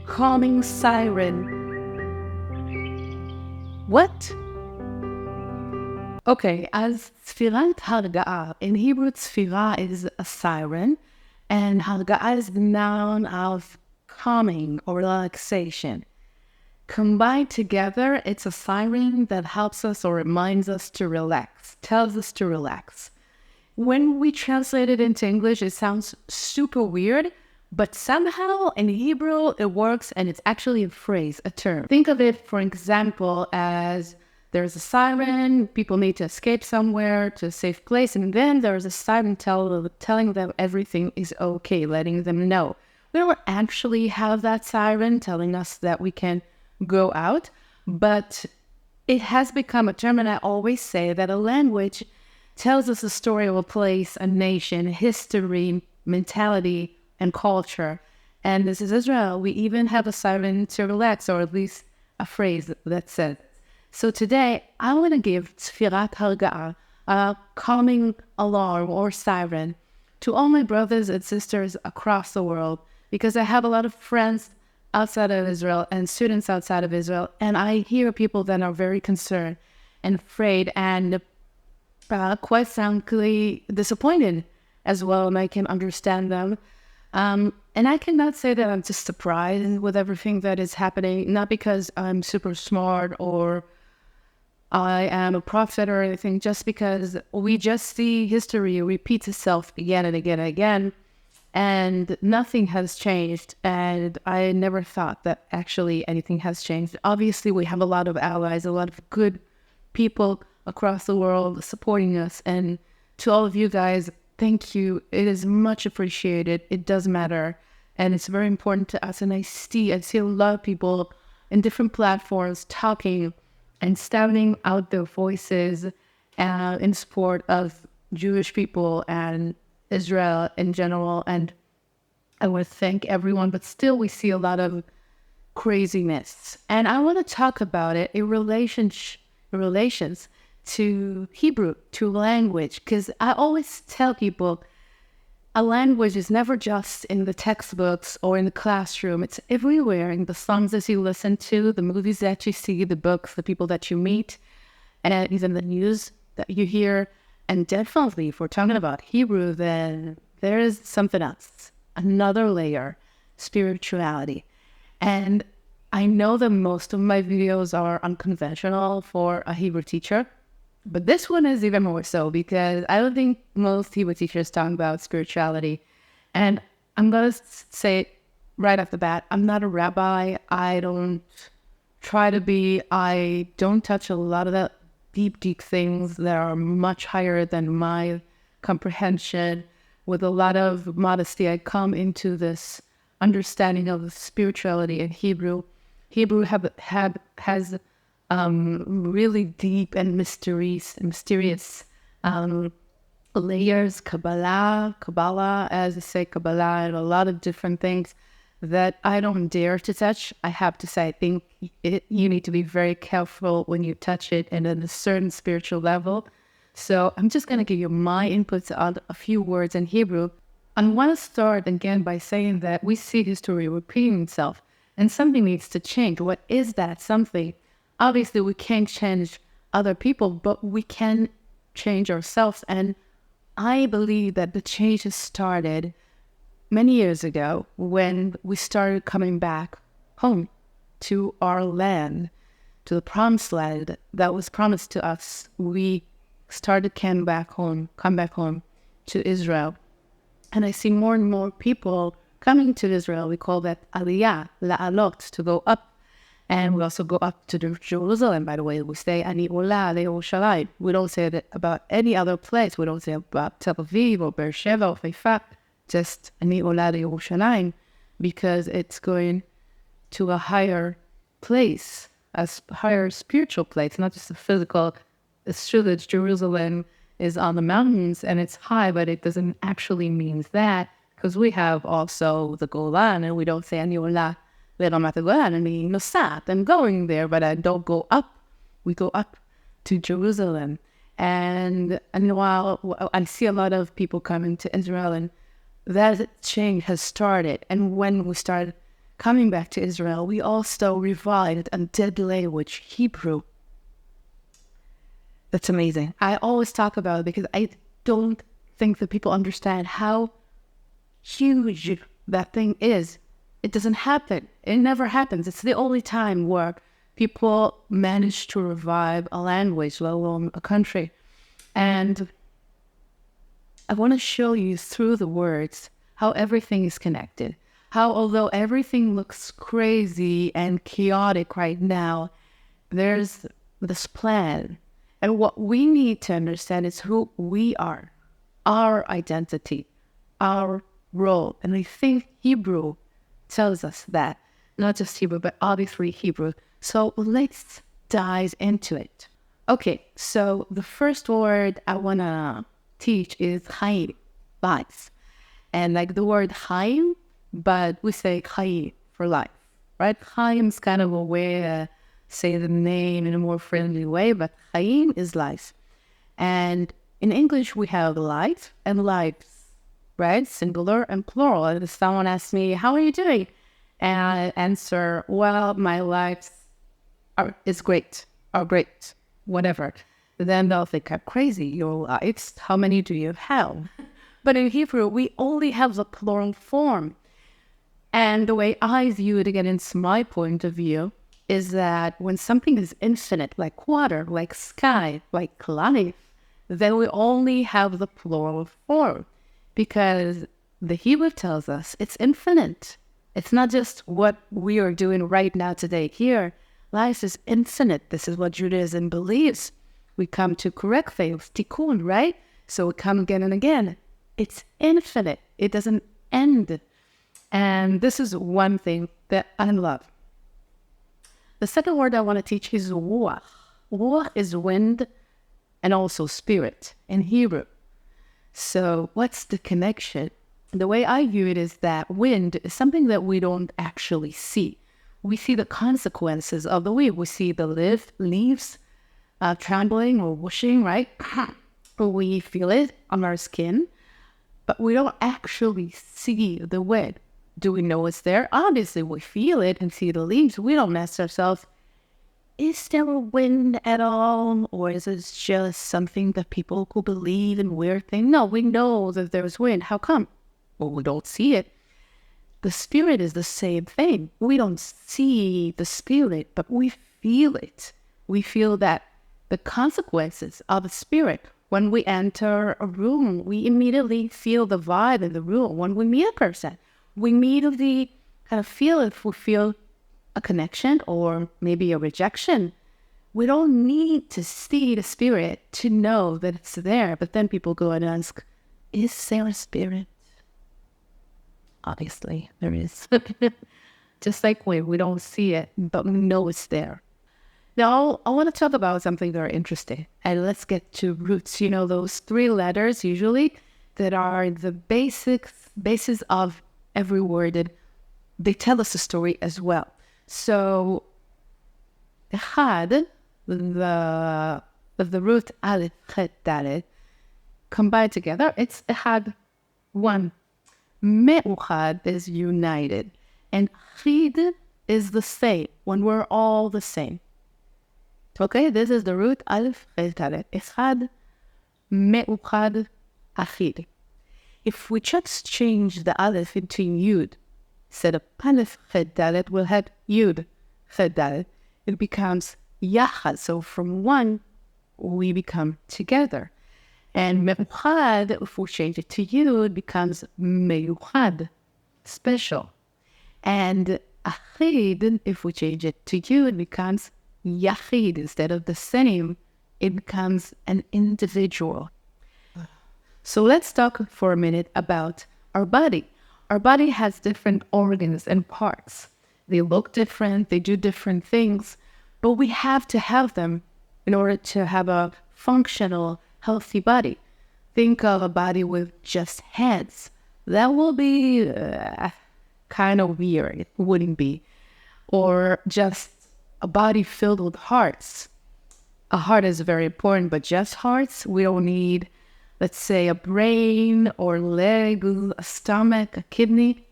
calming siren. What? Okay, as Sfirat Harga'a, in Hebrew, Sfira is a siren, and Harga'a is the noun of calming or relaxation. Combined together, it's a siren that helps us or reminds us to relax, tells us to relax. When we translate it into English, it sounds super weird, but somehow in Hebrew it works and it's actually a phrase, a term. Think of it, for example, as there's a siren, people need to escape somewhere to a safe place, and then there's a siren telling them everything is okay, letting them know. We don't actually have that siren telling us that we can go out, but it has become a term, and I always say that a language tells us a story of a place, a nation, history, mentality, and culture. And this is Israel. We even have a siren to relax, or at least a phrase that says. So today, I want to give Sfirat Harga'a, a calming alarm or siren, to all my brothers and sisters across the world, because I have a lot of friends outside of Israel and students outside of Israel, and I hear people that are very concerned and afraid and quite frankly disappointed as well, and I can understand them. And I cannot say that I'm just surprised with everything that is happening, not because I'm super smart or I am a prophet or anything, just because we just see history repeats itself again and again and again, and nothing has changed. And I never thought that actually anything has changed. Obviously, we have a lot of allies, a lot of good people across the world supporting us, and to all of you guys, thank you. It is much appreciated. It does matter, and it's very important to us. And I see a lot of people in different platforms talking and standing out their voices in support of Jewish people and Israel in general. And I want to thank everyone, but still we see a lot of craziness, and I want to talk about it in relations to Hebrew, to language, because I always tell people a language is never just in the textbooks or in the classroom. It's everywhere, in the songs that you listen to, the movies that you see, the books, the people that you meet, and even the news that you hear. And definitely, if we're talking about Hebrew, then there is something else, another layer, spirituality. And I know that most of my videos are unconventional for a Hebrew teacher, but this one is even more so, because I don't think most Hebrew teachers talk about spirituality. And I'm going to say it right off the bat, I'm not a rabbi. I don't try to be. I don't touch a lot of the deep things that are much higher than my comprehension. With a lot of modesty, I come into this understanding of spirituality in Hebrew. Hebrew has really deep and mysterious layers, Kabbalah, as I say, Kabbalah, and a lot of different things that I don't dare to touch. I have to say, I think you need to be very careful when you touch it, and at a certain spiritual level. So I'm just going to give you my inputs on a few words in Hebrew. I want to start again by saying that we see history repeating itself, and something needs to change. What is that something? Obviously, we can't change other people, but we can change ourselves. And I believe that the change has started many years ago when we started coming back home to our land, to the promised land that was promised to us. We started come back home to Israel. And I see more and more people coming to Israel. We call that aliyah, la'alot, to go up. And we also go up to Jerusalem, by the way. We say, Ani Ola leYerushalayim. We don't say that about any other place. We don't say about Tel Aviv or Beersheba or Haifa. Just Ani Ola leYerushalayim, because it's going to a higher place, a higher spiritual place, not just a physical. It's true that Jerusalem is on the mountains and it's high, but it doesn't actually mean that, because we have also the Golan, and we don't say Ani Ola leRamat HaGolan. I mean, Nosat, I'm going there, but I don't go up. We go up to Jerusalem. And while I see a lot of people coming to Israel, and that change has started. And when we start coming back to Israel, we also revived a dead language, Hebrew. That's amazing. I always talk about it because I don't think that people understand how huge that thing is. It doesn't happen. It never happens. It's the only time where people manage to revive a language, let alone a country. And I want to show you through the words how everything is connected. How although everything looks crazy and chaotic right now, there's this plan. And what we need to understand is who we are, our identity, our role. And I think Hebrew tells us that, not just Hebrew, but obviously Hebrew. So let's dive into it. Okay, so the first word I want to teach is chaim, life. And like the word chaim, but we say chaim for life, right? Chaim is kind of a way to say the name in a more friendly way, but chaim is life. And in English, we have life and lives, right? Singular and plural. And if someone asks me, how are you doing? And I answer, well, my life is great, or great, whatever. Then they'll think I'm crazy. Your lives, how many do you have? But in Hebrew, we only have the plural form. And the way I view it, again, it's my point of view, is that when something is infinite, like water, like sky, like life, then we only have the plural form. Because the Hebrew tells us it's infinite. It's not just what we are doing right now today here. Life is infinite. This is what Judaism believes. We come to correct things, tikkun, right? So we come again and again. It's infinite. It doesn't end. And this is one thing that I love. The second word I want to teach is ruach. Ruach is wind and also spirit in Hebrew. So what's the connection? The way I view it is that wind is something that we don't actually see. We see the consequences of the wind. We see the leaves trembling or whooshing, right? We feel it on our skin, but we don't actually see the wind. Do we know it's there? Obviously, we feel it and see the leaves. We don't ask ourselves, is there a wind at all? Or is it just something that people who believe in weird things? No, we know that there's wind. How come? Well, we don't see it. The spirit is the same thing. We don't see the spirit, but we feel it. We feel that the consequences of the spirit. When we enter a room, we immediately feel the vibe in the room. When we meet a person, we immediately kind of feel if we feel a connection or maybe a rejection. We don't need to see the spirit to know that it's there. But then people go and ask, is there a spirit? Obviously, there is. Just like we don't see it, but we know it's there. Now, I want to talk about something very interesting. And let's get to roots. You know, those 3 letters usually that are the basis of every word. And they tell us a story as well. So, echad, the root aleph, chet, dalet, combined together, it's echad, one. Me'uchad is united. And chid is the same, when we're all the same. Okay, this is the root aleph, chet, dalet. Echad, me'uchad, achid. If we just change the aleph into yud, instead of aleph, chet, dalet, we'll have yud, chet, dalet. It becomes yachad. So from one, we become together. And me'uchad, if we change it to yud, it becomes meyuchad, special. And achid, if we change it to yud, it becomes yachid. Instead of the same, it becomes an individual. So let's talk for a minute about our body. Our body has different organs and parts. They look different, they do different things, but we have to have them in order to have a functional, healthy body. Think of a body with just heads. That will be kind of weird. It wouldn't be. Or just a body filled with hearts. A heart is very important, but just hearts, we don't need, let's say, a brain or leg, a stomach, a kidney.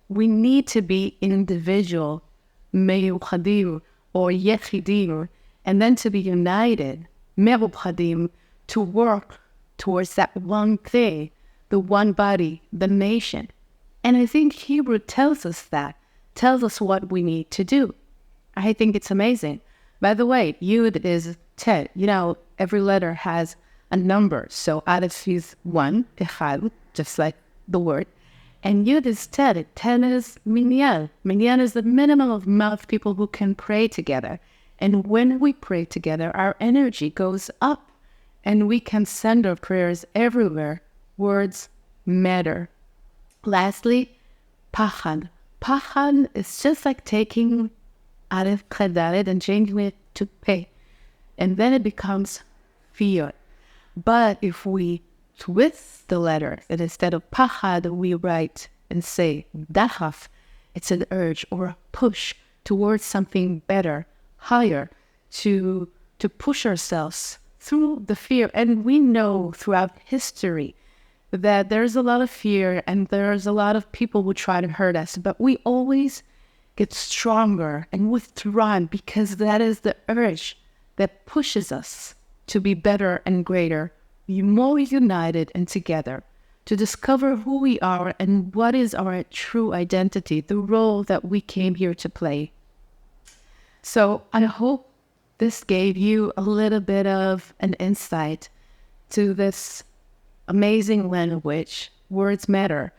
We need to be individual, meyuchadim or yechidim, and then to be united, meruchadim, to work towards that one thing, the one body, the nation. And I think Hebrew tells us that, tells us what we need to do. I think it's amazing. By the way, Yud is Tet. Every letter has a number. So Aleph is 1, Echad, just like the word. And Yud is Tet. Tet is Minyan. Minyan is the minimum amount of people who can pray together. And when we pray together, our energy goes up. And we can send our prayers everywhere. Words matter. Lastly, Pachad. Pachad is just like taking Aleph Chedalet and changing it to Pei. And then it becomes fear. But if we twist the letter, and instead of Pachad, we write and say Dachaf, it's an urge or a push towards something better, higher, to push ourselves through the fear. And we know throughout history that there's a lot of fear and there's a lot of people who try to hurt us, but we always get stronger and withdrawn because that is the urge that pushes us to be better and greater, be more united and together, to discover who we are and what is our true identity, the role that we came here to play. So I hope this gave you a little bit of an insight to this amazing language. Words matter.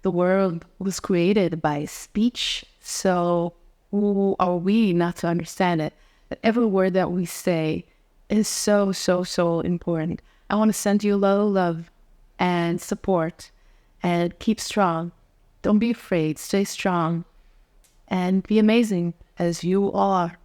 The world was created by speech, so who are we not to understand it? That every word that we say is so, so, so important. I want to send you a lot of love and support, and keep strong. Don't be afraid. Stay strong and be amazing as you are.